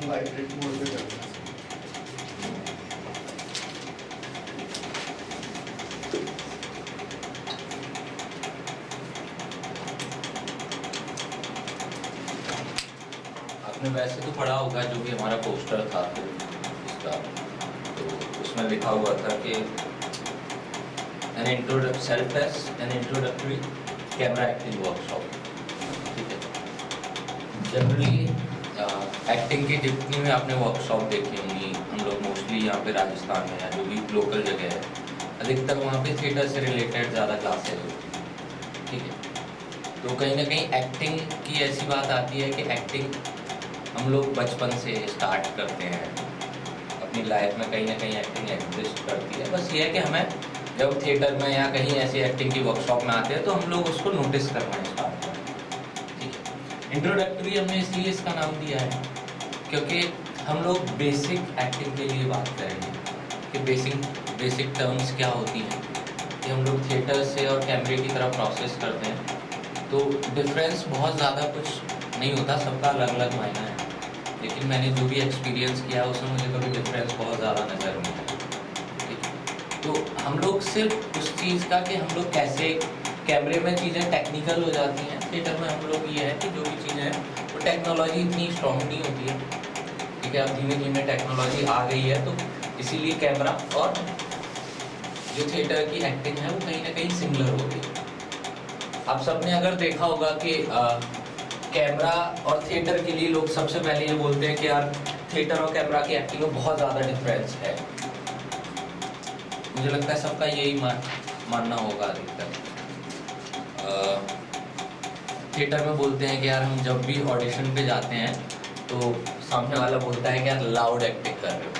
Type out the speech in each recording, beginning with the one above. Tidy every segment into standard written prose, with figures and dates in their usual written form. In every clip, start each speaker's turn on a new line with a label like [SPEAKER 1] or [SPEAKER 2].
[SPEAKER 1] Vibrate mode पे करना है।
[SPEAKER 2] आपने वैसे तो पढ़ा होगा जो भी हमारा पोस्टर था तो इसका, तो उसमें लिखा हुआ था कि self test an introductory camera acting workshop. ठीक है, जनरली एक्टिंग की जितनी भी आपने वर्कशॉप देखी होंगी, हम लोग मोस्टली यहाँ पे राजस्थान में या जो भी लोकल जगह है, अधिकतर वहाँ पे थिएटर से रिलेटेड ज़्यादा क्लासेज होती हैं। ठीक है, तो कहीं ना कहीं एक्टिंग की ऐसी बात आती है कि एक्टिंग हम लोग बचपन से स्टार्ट करते हैं, अपनी लाइफ में कहीं ना कहीं एक्टिंग एग्जिस्ट करती है। बस ये है कि हमें जब थिएटर में या कहीं ऐसी एक्टिंग की वर्कशॉप में आते हैं तो हम लोग उसको नोटिस करना स्टार्ट करते हैं। ठीक है, इंट्रोडक्टरी हमने इसलिए इसका नाम दिया है क्योंकि हम लोग बेसिक एक्टिंग के लिए बात करेंगे कि बेसिक टर्म्स क्या होती हैं, कि हम लोग थिएटर से और कैमरे की तरह प्रोसेस करते हैं। तो डिफरेंस बहुत ज़्यादा कुछ नहीं होता, सबका अलग अलग मायना है, लेकिन मैंने जो भी एक्सपीरियंस किया उसमें मुझे कभी डिफरेंस बहुत ज़्यादा नज़र नहीं आया। तो हम लोग सिर्फ उस चीज़ का कि हम लोग कैसे कैमरे में चीज़ें टेक्निकल हो जाती हैं, थिएटर में हम लोग ये है कि जो भी चीज़ें हैं वो टेक्नोलॉजी इतनी स्ट्रॉन्ग नहीं होती है। ठीक है, अब धीमे धीमे टेक्नोलॉजी आ गई है, तो इसीलिए कैमरा और जो थिएटर की एक्टिंग है वो कहीं ना कहीं सिमिलर हो गई। आप सबने अगर देखा होगा कि कैमरा और थिएटर के लिए लोग सबसे पहले ये बोलते हैं कि यार थिएटर और कैमरा की एक्टिंग में बहुत ज़्यादा डिफरेंस है। मुझे लगता है सबका यही मानना होगा अधिकतर। थिएटर में बोलते हैं कि यार हम जब भी ऑडिशन पे जाते हैं तो सामने वाला बोलता है कि यार लाउड एक्टिंग कर रहे हो,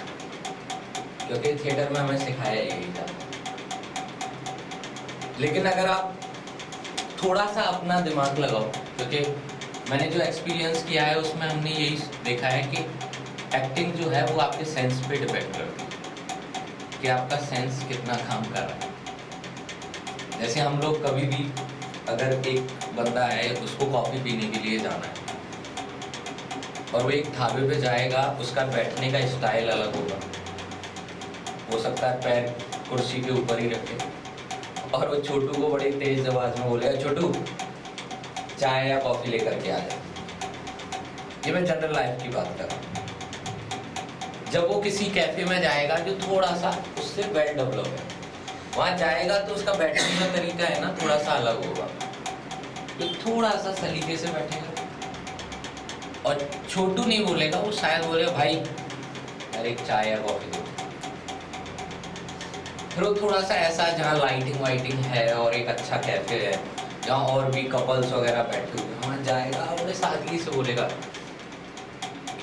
[SPEAKER 2] क्योंकि थिएटर में हमें सिखाया यही था। लेकिन अगर आप थोड़ा सा अपना दिमाग लगाओ, क्योंकि मैंने जो एक्सपीरियंस किया है उसमें हमने यही देखा है कि एक्टिंग जो है वो आपके सेंस पे डिपेंड करती है कि आपका सेंस कितना काम कर रहा है। जैसे हम लोग कभी भी अगर एक बंदा है उसको कॉफ़ी पीने के लिए जाना है और वो एक ढाबे पे जाएगा, उसका बैठने का स्टाइल अलग होगा। हो सकता है पैर कुर्सी के ऊपर ही रखे और वो छोटू को बड़ी तेज आवाज में बोलेगा, छोटू चाय या कॉफ़ी लेकर के आ जाए। ये मैं जनरल लाइफ की बात कर रहा हूँ। जब वो किसी कैफे में जाएगा जो थोड़ा सा उससे वेल डेवलप है, वहाँ जाएगा तो उसका बैठने का तरीका है ना थोड़ा सा अलग होगा, तो थोड़ा सा सलीके से बैठेगा। और छोटू नहीं बोलेगा, वो शायद बोलेगा भाई यार एक चाय या कॉफ़ी दो। फिर वो थोड़ा सा ऐसा जहाँ लाइटिंग वाइटिंग है और एक अच्छा कैफे है जहाँ और भी कपल्स वगैरह बैठे हुए, वहाँ जाएगा बड़े सादगी से बोलेगा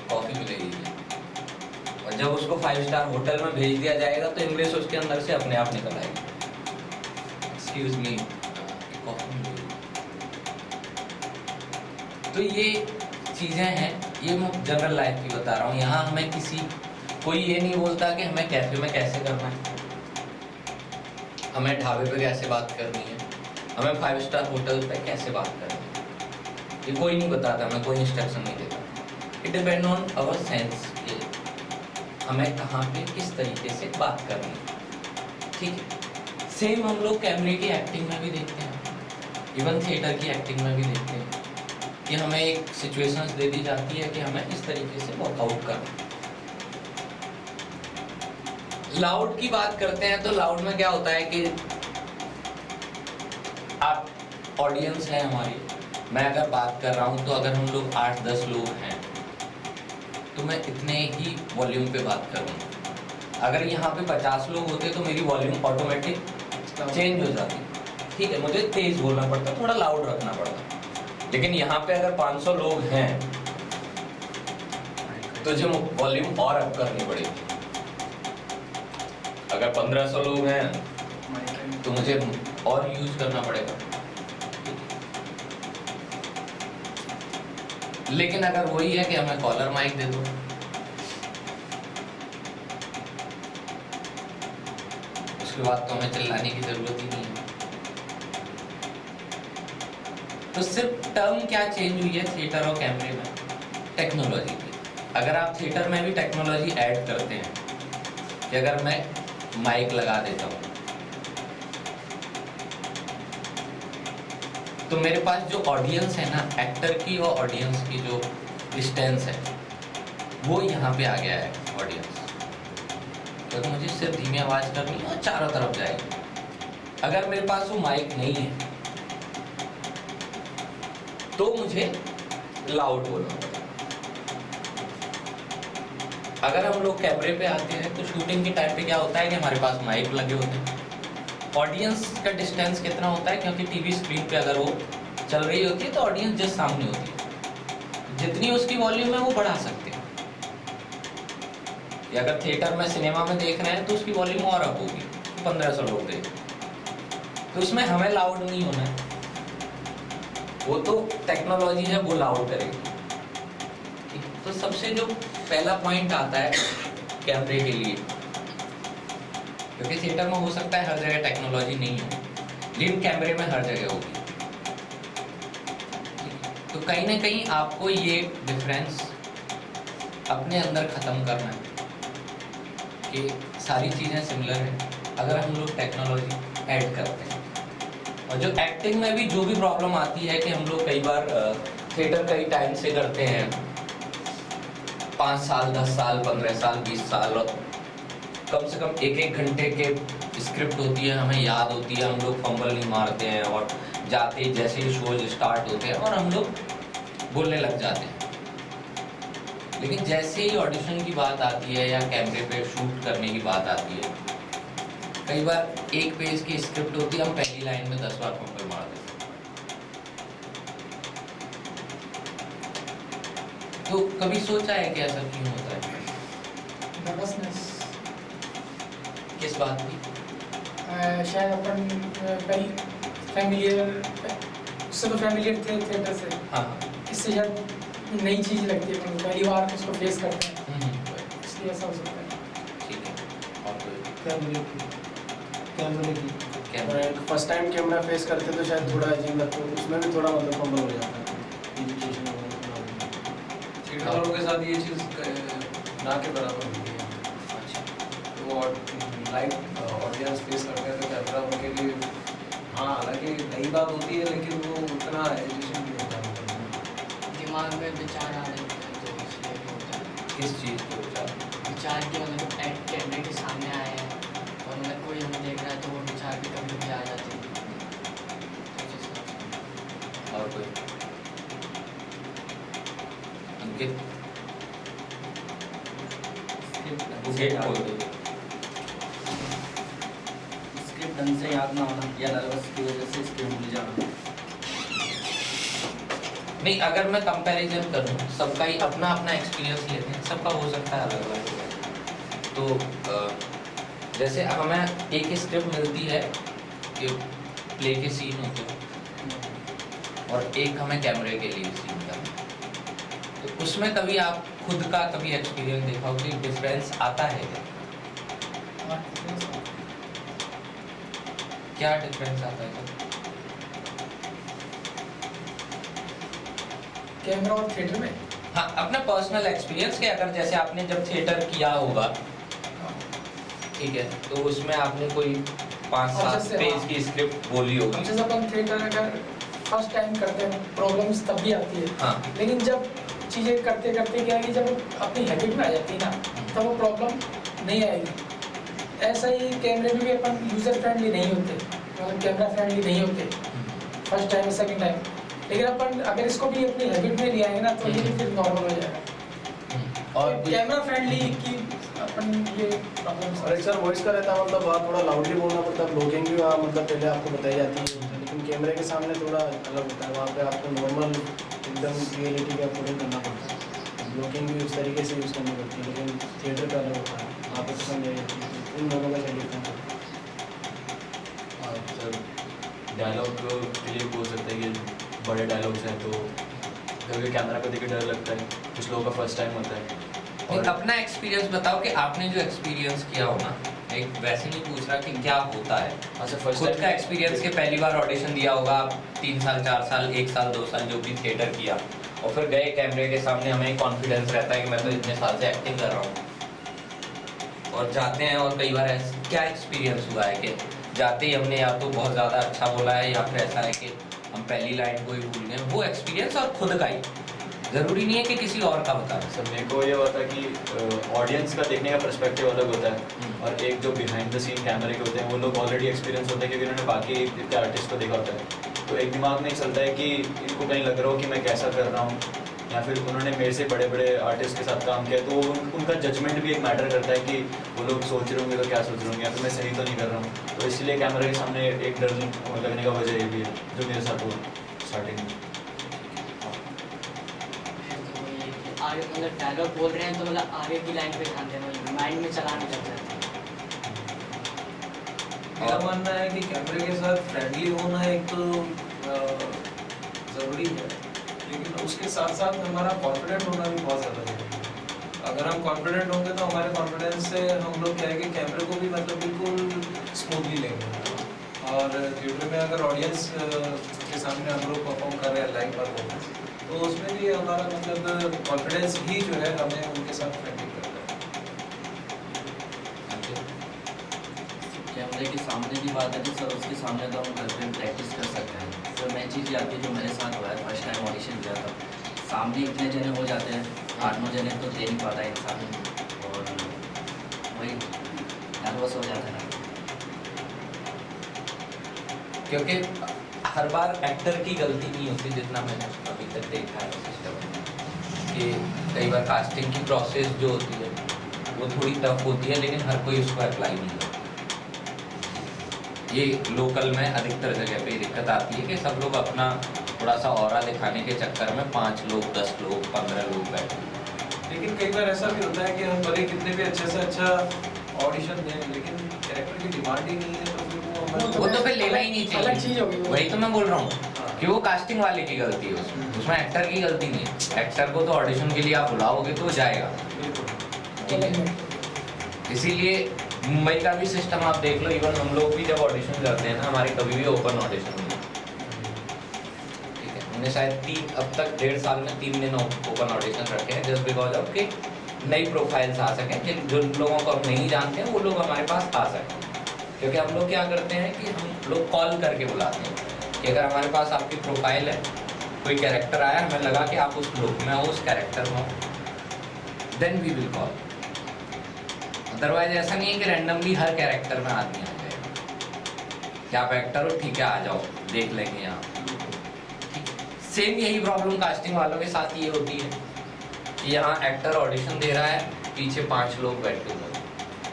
[SPEAKER 2] कॉफ़ी मिलेगी। और जब उसको 5 स्टार होटल में भेज दिया जाएगा तो इंग्लिश उसके अंदर से अपने आप निकल आएगी, एक्सक्यूज मी कॉफ़ी मिलेगी। तो ये चीज़ें हैं, ये मैं जनरल लाइफ की बता रहा हूँ। यहाँ हमें कोई ये नहीं बोलता कि हमें कैफे में कैसे करना है, हमें ढाबे पे कैसे बात करनी है, हमें 5 स्टार होटल पे कैसे बात करनी है, ये कोई नहीं बताता, हमें कोई इंस्ट्रक्शन नहीं देता। It depend on our sense, हमें कहाँ पे किस तरीके से बात करनी है। ठीक है, सेम हम लोग कैमरे की एक्टिंग में भी देखते हैं, इवन थिएटर की एक्टिंग में भी देखते हैं कि हमें एक सिचुएशंस दे दी जाती है कि हमें इस तरीके से वर्कआउट करना है। लाउड की बात करते हैं तो लाउड में क्या होता है कि आप ऑडियंस है हमारी, मैं अगर बात कर रहा हूँ तो अगर हम लोग 8-10 लोग हैं तो मैं इतने ही वॉल्यूम पे बात करूँगा। अगर यहाँ पे 50 लोग होते तो मेरी वॉल्यूम ऑटोमेटिक चेंज हो जाती। ठीक है, मुझे तेज बोलना पड़ता, थोड़ा लाउड रखना पड़ता। लेकिन यहाँ पे अगर 500 लोग हैं तो जो वॉल्यूम और अप करनी पड़ेगी। अगर 1500 लोग हैं तो मुझे और यूज करना पड़ेगा। लेकिन अगर वही है कि हमें कॉलर माइक दे दो, उसके बाद तो हमें चिल्लाने की जरूरत ही नहीं है। तो सिर्फ टर्म क्या चेंज हुई है थिएटर और कैमरे में, टेक्नोलॉजी की। अगर आप थिएटर में भी टेक्नोलॉजी ऐड करते हैं कि अगर मैं माइक लगा देता हूँ तो मेरे पास जो ऑडियंस है ना, एक्टर की और ऑडियंस की जो डिस्टेंस है वो यहाँ पे आ गया है ऑडियंस, क्योंकि मुझे सिर्फ धीमी आवाज़ करनी है और चारों तरफ जाएगी। अगर मेरे पास वो माइक नहीं है तो मुझे लाउड बोलना पड़ेगा। अगर हम लोग कैमरे पे आते हैं तो शूटिंग के टाइम पे क्या होता है कि हमारे पास माइक लगे होते हैं, ऑडियंस का डिस्टेंस कितना होता है, क्योंकि टीवी स्क्रीन पे अगर वो चल रही होती है तो ऑडियंस जस्ट सामने होती है, जितनी उसकी वॉल्यूम है वो बढ़ा सकते हैं। या अगर थिएटर में सिनेमा में देख रहे हैं तो उसकी वॉल्यूम और अप होगी, 1500 लोग देख, तो इसमें हमें लाउड नहीं होना है, वो तो टेक्नोलॉजी है वो लाउड करेगी। तो सबसे जो पहला पॉइंट आता है कैमरे के लिए, क्योंकि थिएटर में हो सकता है हर जगह टेक्नोलॉजी नहीं हो, लेकिन कैमरे में हर जगह होगी। तो कहीं ना कहीं आपको ये डिफरेंस अपने अंदर ख़त्म करना है कि सारी चीज़ें सिमिलर हैं अगर हम लोग टेक्नोलॉजी ऐड करते हैं। और जो एक्टिंग में भी जो भी प्रॉब्लम आती है कि हम लोग कई बार थिएटर कई टाइम से करते हैं, 5 साल 10 साल 15 साल 20 साल, और कम से कम 1-1 घंटे के स्क्रिप्ट होती है, हमें याद होती है, हम लोग फंबल नहीं मारते हैं और जाते जैसे ही शोज स्टार्ट होते हैं और हम लोग बोलने लग जाते हैं। लेकिन जैसे ही ऑडिशन की बात आती है या कैमरे पे शूट करने की बात आती है, कई बार 1 पेज की स्क्रिप्ट होती है, हम पहली लाइन में 10 बार फंबल मार देते हैं। तो कभी सोचा है कि ऐसा क्यों होता है?
[SPEAKER 1] नर्वसनेस।
[SPEAKER 2] किस बात की?
[SPEAKER 1] शायद अपन कई फैमिलियर, उससे तो फैमिलियर थे थिएटर से,
[SPEAKER 2] हाँ
[SPEAKER 1] इससे शायद नई चीज़ लगती है, अपन पहली बार उसको फेस करते हैं, इसलिए ऐसा हो सकता है।
[SPEAKER 2] ठीक है। और कोई
[SPEAKER 3] कैमरे की
[SPEAKER 2] camera
[SPEAKER 3] first time camera face करते तो शायद थोड़ा अजीब लगता है, उसमें भी थोड़ा मतलब फंबल हो जाता है।
[SPEAKER 4] थिएटर वालों के साथ ये चीज़ ना के बराबर होती है।
[SPEAKER 2] अच्छा,
[SPEAKER 4] तो लाइव ऑडियंस फेस करते हैं तो कैमरा उनके लिए, हाँ हालांकि नई बात होती है लेकिन वो उतना एजुकेशन नहीं होता है।
[SPEAKER 5] दिमाग में विचार आ रहे होते हैं तो इसलिए भी होता है।
[SPEAKER 2] किस चीज़ को
[SPEAKER 5] विचार के मतलब कैमरे के सामने आए हैं और मतलब कोई हमें देख रहा है तो वो विचार भी कभी कभी आ जाते हैं।
[SPEAKER 2] और कोई अंकित
[SPEAKER 6] स्क्रिप्ट ढंग से याद ना होना या नर्वस की वजह से स्क्रिप्ट भूल जाना।
[SPEAKER 2] नहीं, अगर मैं कंपैरिजन करूं, सबका ही अपना अपना एक्सपीरियंस लेते हैं, सबका हो सकता है अलग अलग। तो जैसे हमें एक स्क्रिप्ट मिलती है कि प्ले के सीन होते हैं और एक हमें कैमरे के लिए सीन करना, तो उसमें कभी आप खुद का कभी एक्सपीरियंस देखा हो कि डिफरेंस आता है क्या डिफरेंस आता है?
[SPEAKER 1] कैमरा और थिएटर में
[SPEAKER 2] हाँ, अपना पर्सनल एक्सपीरियंस के, अगर जैसे आपने जब थिएटर किया होगा, ठीक है, तो उसमें आपने कोई 5-7 पेज की स्क्रिप्ट बोली होगी।
[SPEAKER 1] जैसे अपन थिएटर अगर फर्स्ट टाइम करते हैं प्रॉब्लम्स तब भी आती है,
[SPEAKER 2] हाँ।
[SPEAKER 1] लेकिन जब चीज़ें करते करते क्या है कि जब अपनी हैबिट में आ जाती है ना, तब वो प्रॉब्लम नहीं आएगी। ऐसा ही कैमरे में भी अपन यूज़र फ्रेंडली नहीं होते, मतलब कैमरा फ्रेंडली नहीं होते फर्स्ट टाइम सेकंड टाइम, लेकिन अपन अगर इसको भी अपनी हैबिट में ले आएंगे ना तो ये भी फिर नॉर्मल हो जाएगा।
[SPEAKER 2] और
[SPEAKER 1] कैमरा फ्रेंडली की अपन ये प्रॉब्लम।
[SPEAKER 3] और एक सर वॉइस का रहता है, मतलब वहाँ थोड़ा लाउडली बोलना पड़ता है, ब्लॉगिंग भी वहाँ मतलब पहले आपको बताई जाती है, लेकिन कैमरे के सामने थोड़ा अलग होता है, वहाँ पे आपको नॉर्मल एकदम रियलिटी का अकॉर्डिंग करना पड़ता है, ब्लॉगिंग भी उस तरीके से यूज़ करनी पड़ती है, लेकिन थिएटर का अलग होता है, वहाँ पे पसंद है इन दोनों का क्या डिफरेंस है?
[SPEAKER 7] सर डायलॉग के लिए बोल सकते हैं कि बड़े डायलॉग्स हैं तो कभी कैमरा को देख के डर लगता है, कुछ लोगों का फर्स्ट टाइम होता है।
[SPEAKER 2] और अपना एक्सपीरियंस बताओ कि आपने जो एक्सपीरियंस किया हो ना, एक वैसे नहीं पूछ रहा कि क्या होता है,
[SPEAKER 7] अच्छा, फर्स्ट
[SPEAKER 2] खुद का एक्सपीरियंस के पहली बार ऑडिशन दिया होगा आप, 3 साल 4 साल 1 साल 2 साल जो भी थिएटर किया, और फिर गए कैमरे के सामने, हमें कॉन्फिडेंस रहता है कि मैं तो इतने साल से एक्टिंग कर रहा हूँ, और जाते हैं और कई बार क्या एक्सपीरियंस हुआ है कि जाते ही हमने या तो बहुत ज़्यादा अच्छा बोला है या फिर ऐसा है कि हम पहली लाइन को ही भूल गए। वो एक्सपीरियंस और खुद का ही, ज़रूरी नहीं है कि किसी और का बता।
[SPEAKER 7] सर मेरे को ये होता है कि ऑडियंस का देखने का पर्सपेक्टिव अलग होता है, और एक जो बिहाइंड द सीन कैमरे के होते हैं वो लोग ऑलरेडी एक्सपीरियंस होते हैं क्योंकि उन्होंने बाकी इतने आर्टिस्ट को देखा होता है। तो एक दिमाग में चलता है कि इनको कहीं लग रहा हो कि मैं कैसा कर रहा हूँ, या फिर उन्होंने मेरे से बड़े बड़े आर्टिस्ट के साथ काम किया, तो उनका जजमेंट भी एक मैटर करता है कि वो लोग सोच रहे होंगे तो क्या सोच रहे होंगे, या फिर मैं सही तो नहीं कर रहा हूँ। तो इसलिए कैमरे के सामने एक डर लगने का वजह ये भी है जो मेरे साथ हुआ स्टार्टिंग में।
[SPEAKER 5] आगे मतलब डायलॉग बोल रहे हैं तो मतलब आगे की लाइन पे ध्यान देना, माइंड में चलाने लग जाता है।
[SPEAKER 4] मेरा मानना है कि कैमरे के साथ फ्रेंडली होना एक तो ज़रूरी है, लेकिन उसके साथ साथ हमारा कॉन्फिडेंट होना भी बहुत ज़्यादा जरूरी है। अगर हम कॉन्फिडेंट होंगे तो हमारे कॉन्फिडेंस से हम लोग क्या है कि कैमरे को भी मतलब बिल्कुल स्मूथली लेंगे। और थिएटर में अगर ऑडियंस के सामने हम लोग परफॉर्म कर रहे हैं लाइव परफॉर्मेंस, तो उसमें भी हमारा मतलब कॉन्फिडेंस ही जो है हमें उनके साथ फ्रेंडली करता है।
[SPEAKER 6] कैमरे के सामने की बात है कि सर उसके सामने तो हम घर पे प्रैक्टिस कर सकते हैं। सर मैं चीज़ याद है जो मेरे साथ हुआ है, फर्स्ट टाइम ऑडिशन दिया था, सामने इतने जने हो जाते हैं, 8-9 जने तो दे नहीं पाता इंसान, और वही नर्वस हो जाता है।
[SPEAKER 2] क्योंकि हर बार एक्टर की गलती नहीं होती, जितना मैंने अभी तक देखा है सिस्टम में, कि कई बार कास्टिंग की प्रोसेस जो होती है वो थोड़ी टफ होती है, लेकिन हर कोई उसको अप्लाई नहीं करता। ये लोकल में अधिकतर जगह पे दिक्कत आती है कि सब लोग अपना थोड़ा सा ऑरा दिखाने के चक्कर में 5 लोग 10 लोग 15 लोग बैठे।
[SPEAKER 4] लेकिन कई बार ऐसा भी होता है कि हम भले कितने भी अच्छे से अच्छा ऑडिशन दें, लेकिन कैरेक्टर की डिमांड ही नहीं है, तो फिर
[SPEAKER 2] वो तो फिर लेना ही नहीं
[SPEAKER 1] अलग चीज
[SPEAKER 2] चाहिए।
[SPEAKER 1] होगी वो।
[SPEAKER 2] वही तो मैं बोल रहा हूँ कि वो कास्टिंग वाले की गलती है, उसमें एक्टर की गलती नहीं है। एक्टर को तो ऑडिशन के लिए आप बुलाओगे तो वो जाएगा, ठीक है। इसीलिए मुंबई का भी सिस्टम आप देख लो, इवन हम लोग भी जब ऑडिशन करते हैं ना, हमारे कभी भी ओपन ऑडिशन नहीं है, ठीक है। हमने शायद अब तक 1.5 साल में 3 दिन ओपन ऑडिशन रखे हैं, जस्ट बिकॉज ऑफ कि नई प्रोफाइल्स आ सकें, जो लोगों को हम नहीं जानते हैं वो लोग हमारे पास आ सकें। क्योंकि हम लोग क्या करते हैं कि हम लोग कॉल करके बुलाते हैं कि अगर हमारे पास आपकी प्रोफाइल है, कोई कैरेक्टर आया, हमें लगा कि आप उस लुक में हो, उस कैरेक्टर में हो, then we will call. Otherwise ऐसा नहीं है कि रैंडमली हर कैरेक्टर में आदमी आ जाएगा कि आप एक्टर हो, ठीक है आ जाओ देख लेंगे यहाँ। सेम यही प्रॉब्लम कास्टिंग वालों के साथ ये होती है कि यहाँ एक्टर ऑडिशन दे रहा है, पीछे 5 लोग बैठे हुए।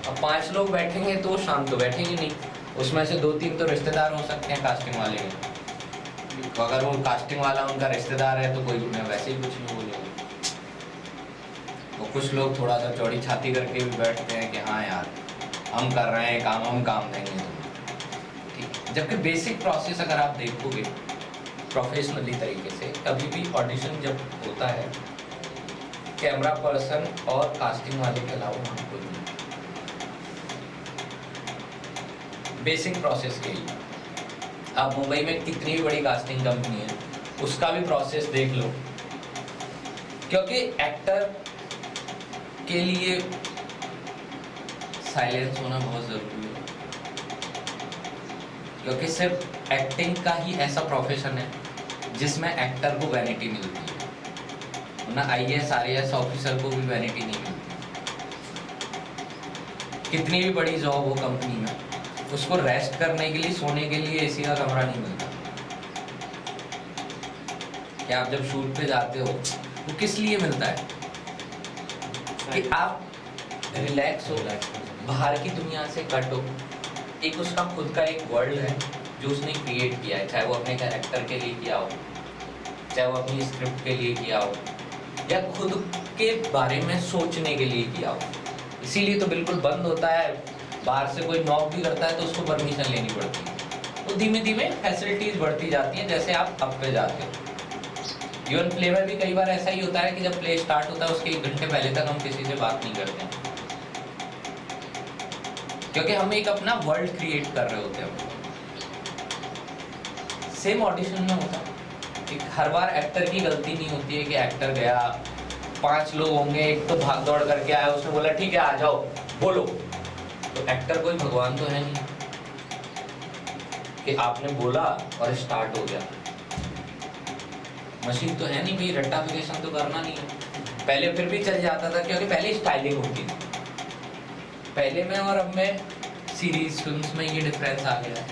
[SPEAKER 2] अब 5 लोग बैठेंगे तो शाम तो बैठेंगे नहीं, उसमें से 2-3 तो रिश्तेदार हो सकते हैं कास्टिंग वाले के। तो अगर वो कास्टिंग वाला उनका रिश्तेदार है तो कोई उन्हें वैसे ही कुछ नहीं बोलेगा। वो कुछ लोग थोड़ा सा चौड़ी छाती करके भी बैठते हैं कि हाँ यार हम कर रहे हैं काम, हम काम देंगे तुम्हें, ठीक। जबकि बेसिक प्रोसेस अगर आप देखोगे प्रोफेशनली तरीके से, कभी भी ऑडिशन जब होता है, कैमरा पर्सन और कास्टिंग वाले के अलावा वहाँ कोई नहीं। बेसिक प्रोसेस यही। आप मुंबई में कितनी भी बड़ी कास्टिंग कंपनी है, उसका भी प्रोसेस देख लो, क्योंकि एक्टर के लिए साइलेंस होना बहुत ज़रूरी है, क्योंकि सिर्फ एक्टिंग का ही ऐसा प्रोफेशन है जिसमें एक्टर को वैनिटी मिलती है, वरना IAS RAS ऑफिसर को भी वैनिटी नहीं मिलती। कितनी भी बड़ी जॉब हो कंपनी में, उसको रेस्ट करने के लिए, सोने के लिए AC का कमरा नहीं मिलता। कि आप जब शूट पे जाते हो वो किस लिए मिलता है कि आप रिलैक्स हो, बाहर की दुनिया से कट हो। एक उसका खुद का एक वर्ल्ड है जो उसने क्रिएट किया है, चाहे वो अपने कैरेक्टर के लिए किया हो, चाहे वो अपनी स्क्रिप्ट के लिए किया हो, या खुद के बारे में सोचने के लिए किया हो। इसीलिए तो बिल्कुल बंद होता है, बाहर से कोई नॉक भी करता है तो उसको परमिशन लेनी पड़ती है। तो धीमे धीमे फैसिलिटीज बढ़ती जाती हैं जैसे आप अप पे जाते हो। इवन प्ले में भी कई बार ऐसा ही होता है कि जब प्ले स्टार्ट होता है उसके 1 घंटे पहले तक हम किसी से बात नहीं करते हैं, क्योंकि हम एक अपना वर्ल्ड क्रिएट कर रहे होते हैं। सेम ऑडिशन में होता है, कि हर बार एक्टर की गलती नहीं होती है कि एक्टर गया, 5 लोग होंगे, एक तो भाग दौड़ करके आया, उसने बोला ठीक है आ जाओ बोलो, तो एक्टर कोई भगवान तो है नहीं कि आपने बोला और स्टार्ट हो गया। मशीन तो है नहीं भाई, रट्टाफिकेशन तो करना नहीं है। पहले फिर भी चल जाता था क्योंकि पहले स्टाइलिंग होती थी, पहले में और अब में सीरीज फिल्म्स में ये डिफरेंस आ गया है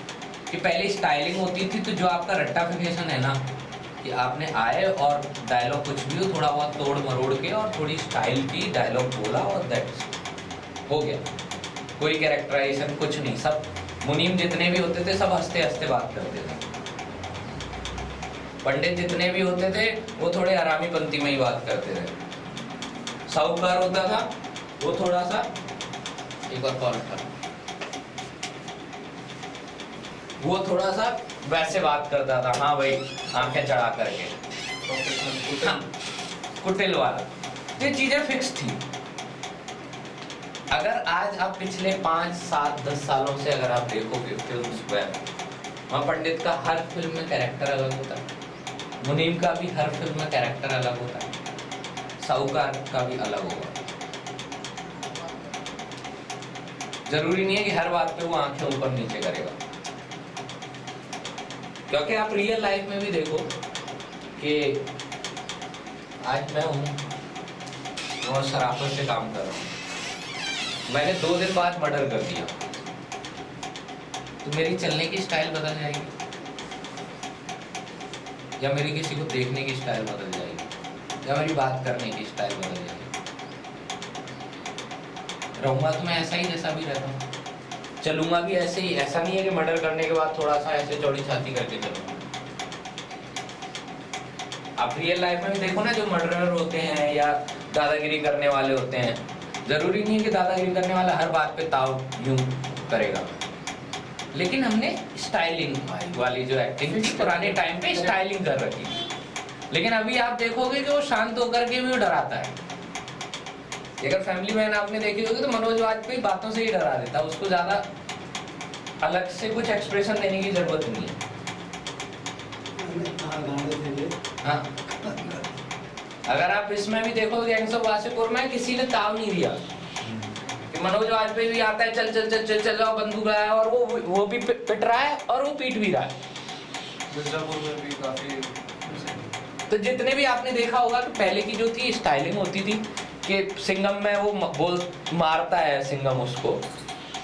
[SPEAKER 2] कि पहले स्टाइलिंग होती थी, तो जो आपका रट्टाफिकेशन है ना कि आपने आए और डायलॉग कुछ भी हो थोड़ा बहुत तोड़ मरोड़ के और थोड़ी स्टाइल की डायलॉग बोला और दैट्स हो गया, कोई कैरेक्टराइजेशन कुछ नहीं। सब मुनीम जितने भी होते थे सब हंसते हंसते बात करते थे, पंडित जितने भी होते थे वो थोड़े आरामी पंक्ति में ही बात करते थे, साहूकार होता था वो थोड़ा सा एक और कॉल कर वो थोड़ा सा वैसे बात करता था, हाँ भाई आंखें चढ़ा करके, हाँ, कुटिल वाला। ये चीजें फिक्स थी। अगर आज आप पिछले 5, 7, 10 सालों से अगर आप देखोगे फिल्म्स में, वहाँ पंडित का हर फिल्म में कैरेक्टर अलग होता है, मुनीम का भी हर फिल्म में कैरेक्टर अलग होता है, साहूकार का भी अलग होगा। जरूरी नहीं है कि हर बात पे वो आंखें ऊपर नीचे करेगा, क्योंकि आप रियल लाइफ में भी देखो कि आज मैं हूँ और शराफत से काम कर रहा हूँ, मैंने 2 दिन बाद मर्डर कर दिया, तो मेरी चलने की स्टाइल बदल जाएगी या मेरी किसी को देखने की स्टाइल बदल जाएगी या मेरी बात करने की स्टाइल बदल जाएगी। रहूंगा तो मैं ऐसा ही जैसा भी रहता हूँ, चलूंगा भी ऐसे ही। ऐसा नहीं है कि मर्डर करने के बाद थोड़ा सा ऐसे चौड़ी छाती करके चलूंगा। आप रियल लाइफ में भी देखो ना, जो मर्डरर होते हैं या दादागिरी करने वाले होते हैं, जरूरी नहीं है कि दादागिरी करने वाला हर बात पे ताव यूं करेगा, लेकिन हमने स्टाइलिंग वाली जो एक्टिंग थी पुराने टाइम पे स्टाइलिंग कर रखी, लेकिन अभी आप देखोगे कि वो शांत होकर के भी वो डराता है। अगर फैमिली मैन आपने देखी होगी तो मनोज वाजपेयी बातों से ही डरा देता, उसको ज्यादा अलग से कुछ एक्सप्रेशन देने की जरूरत नहीं है। हाँ, अगर आप इसमें भी देखोगे गैंग्स ऑफ वासेपुर में किसी ने ताव नहीं दिया कि मनोज वाजपेयी भी आता है चल चल चल चल चल जाओ बंदूक लाया, और वो भी पिट रहा है और वो पीट भी रहा है।
[SPEAKER 4] मिर्जापुर में भी काफी।
[SPEAKER 2] तो जितने भी आपने देखा होगा कि पहले की जो थी स्टाइलिंग होती थी कि सिंघम में वो बोल मारता है सिंघम उसको,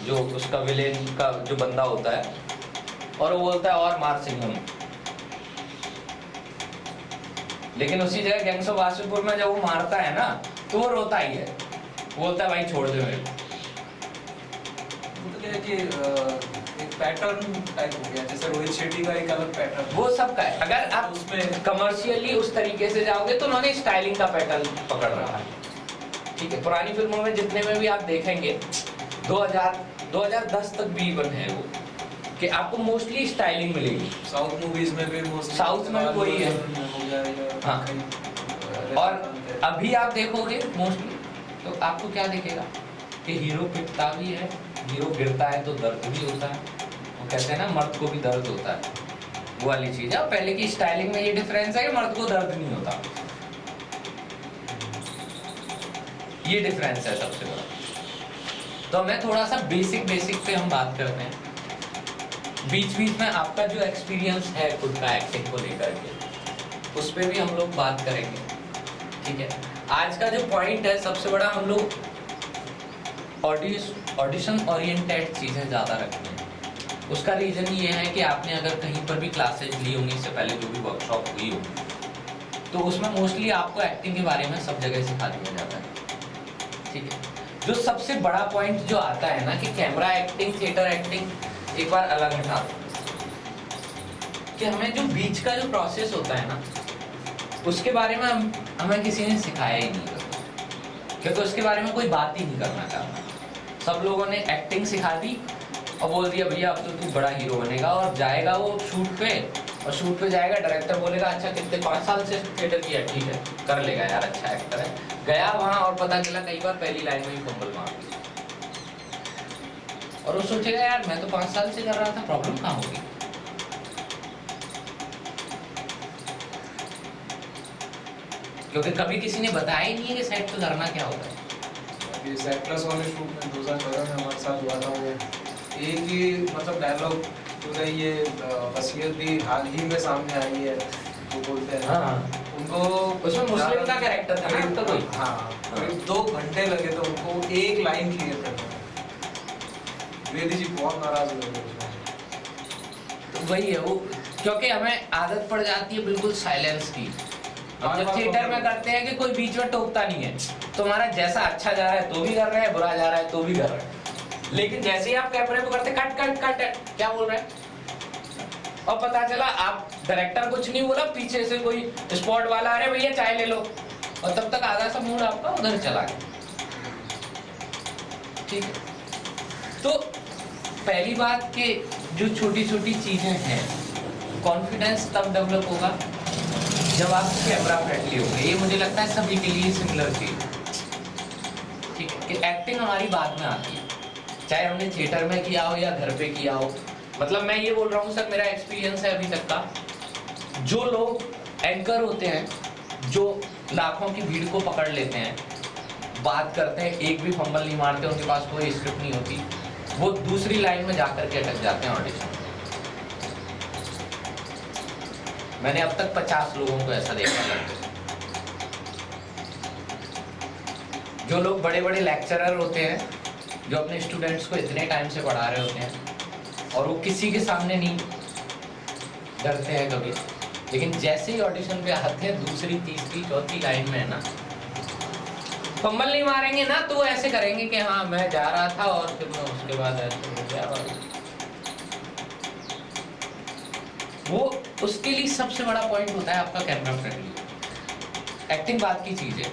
[SPEAKER 2] जो उसका विलेन का जो बंदा होता है, और वो बोलता है और मार सिंघम, लेकिन उसी जगह गैंग्स ऑफ वासेपुर में जब वो मारता है ना तो वो रोता ही है, बोलता है भाई छोड़ दे मेरे को।
[SPEAKER 4] वो तो क्या है कि एक पैटर्न टाइप हो गया, जैसे रोहित शेट्टी का एक अलग पैटर्न,
[SPEAKER 2] वो सबका है। अगर आप
[SPEAKER 4] उसमें
[SPEAKER 2] कमर्शियली उस तरीके से जाओगे तो उन्होंने स्टाइलिंग का पैटर्न पकड़ रहा है, ठीक है। पुरानी फिल्मों में जितने में भी आप देखेंगे 2010 तक भी इवन है वो कि आपको मोस्टली स्टाइलिंग मिलेगी।
[SPEAKER 4] साउथ मूवीज में भी मोस्टली
[SPEAKER 2] साउथ में भी वही है। हाँ। और अभी आप देखोगे मोस्टली तो आपको क्या दिखेगा कि हीरो पिटता भी है, हीरो गिरता है तो दर्द भी होता है, वो कहते हैं ना मर्द को भी दर्द होता है, वो वाली चीज है। पहले की स्टाइलिंग में ये डिफरेंस है कि मर्द को दर्द नहीं होता, ये डिफरेंस है सबसे बड़ा। तो हमें थोड़ा सा बेसिक पे हम बात करते हैं, बीच में आपका जो एक्सपीरियंस है खुद का एक्टिंग को लेकर के, उस पर भी हम लोग बात करेंगे, ठीक है। आज का जो पॉइंट है सबसे बड़ा, हम लोग ऑडिशन ओरिएंटेड चीज़ें ज़्यादा रखते हैं। उसका रीज़न ये है कि आपने अगर कहीं पर भी क्लासेज ली होंगी, इससे पहले जो भी वर्कशॉप हुई हो, तो उसमें मोस्टली आपको एक्टिंग के बारे में सब जगह सिखा दिया जाता है, ठीक है। जो सबसे बड़ा पॉइंट जो आता है ना कि कैमरा एक्टिंग, थिएटर एक्टिंग, एक बार अलग हटा दो कि हमें जो बीच का जो प्रोसेस होता है ना, उसके बारे में हमें किसी ने सिखाया ही नहीं करता, क्योंकि उसके बारे में कोई बात ही नहीं करना चाहता। सब लोगों ने एक्टिंग सिखा दी और बोल दिया भैया अब तो तू बड़ा हीरो बनेगा, और जाएगा वो शूट पे, और शूट पे जाएगा, डायरेक्टर बोलेगा अच्छा कितने 5 साल से थिएटर किया, ठीक है कर लेगा यार, अच्छा एक्टर है। गया वहाँ और पता चला कई बार पहली लाइन में ही फंबल मार दी, और वो सोचेगा यार मैं तो 5 साल से कर रहा था, प्रॉब्लम कहाँ होगी। क्योंकि कभी किसी ने बताया ही नहीं है कि सेट पे करना क्या होता है।
[SPEAKER 4] अभी Z+ वाले शूट में 2014 में हमारे साथ हुआ था, वो एक ही मतलब डायलॉग पूरा ये वसीयत भी हाल ही में सामने आई है, वो बोलते हैं
[SPEAKER 2] हाँ
[SPEAKER 4] उनको
[SPEAKER 2] उसमें मुस्लिम का कैरेक्टर था ना, तो कोई
[SPEAKER 4] हाँ करीब 2 घंटे लगे थे उनको एक लाइन क्लियर करने में। द्विवेदी जी बहुत नाराज हुए थे उसमें।
[SPEAKER 2] तो वही है वो, क्योंकि हमें आदत पड़ जाती है बिल्कुल साइलेंस की। हम जब थिएटर में करते हैं कि कोई बीच में टोकता नहीं है, तो हमारा जैसा अच्छा जा रहा है तो भी कर रहे हैं, बुरा जा रहा है तो भी कर रहे हैं। लेकिन जैसे ही आप कैमरे पे करते कट कट कट क्या बोल रहे हैं, और पता चला आप डायरेक्टर कुछ नहीं बोला, पीछे से कोई स्पॉट वाला अरे भैया चाय ले लो, और तब तक आधा सा मूड आपका उधर चला गया। ठीक है, तो पहली बात कि जो छोटी छोटी चीजें हैं, कॉन्फिडेंस तब डेवलप होगा जब आप कैमरा फ्रेंडली होंगे। ये मुझे लगता है सभी के लिए सिमिलर चीज। ठीक है, कि एक्टिंग हमारी बाद में आती है, चाहे हमने थिएटर में किया हो या घर पे किया हो। मतलब मैं ये बोल रहा हूँ सर, मेरा एक्सपीरियंस है अभी तक का, जो लोग एंकर होते हैं, जो लाखों की भीड़ को पकड़ लेते हैं, बात करते हैं, एक भी फंबल नहीं मारते, उनके पास कोई स्क्रिप्ट नहीं होती, वो दूसरी लाइन में जाकर के अटक जाते हैं ऑडिशन। मैंने अब तक 50 लोगों को ऐसा देखा है। जो लोग बड़े बड़े लेक्चरर होते हैं, जो अपने स्टूडेंट्स को इतने टाइम से पढ़ा रहे होते हैं, और वो किसी के सामने नहीं डरते हैं कभी, लेकिन जैसे ही ऑडिशन पे आते हैं दूसरी तीसरी चौथी लाइन में है ना, फंबल नहीं मारेंगे ना, तो वो ऐसे करेंगे कि हाँ मैं जा रहा था और फिर मैं उसके बाद ऐसे हो गया। और वो उसके लिए सबसे बड़ा पॉइंट होता है आपका कैमरा फ्रेंडली। एक्टिंग बात की चीज है,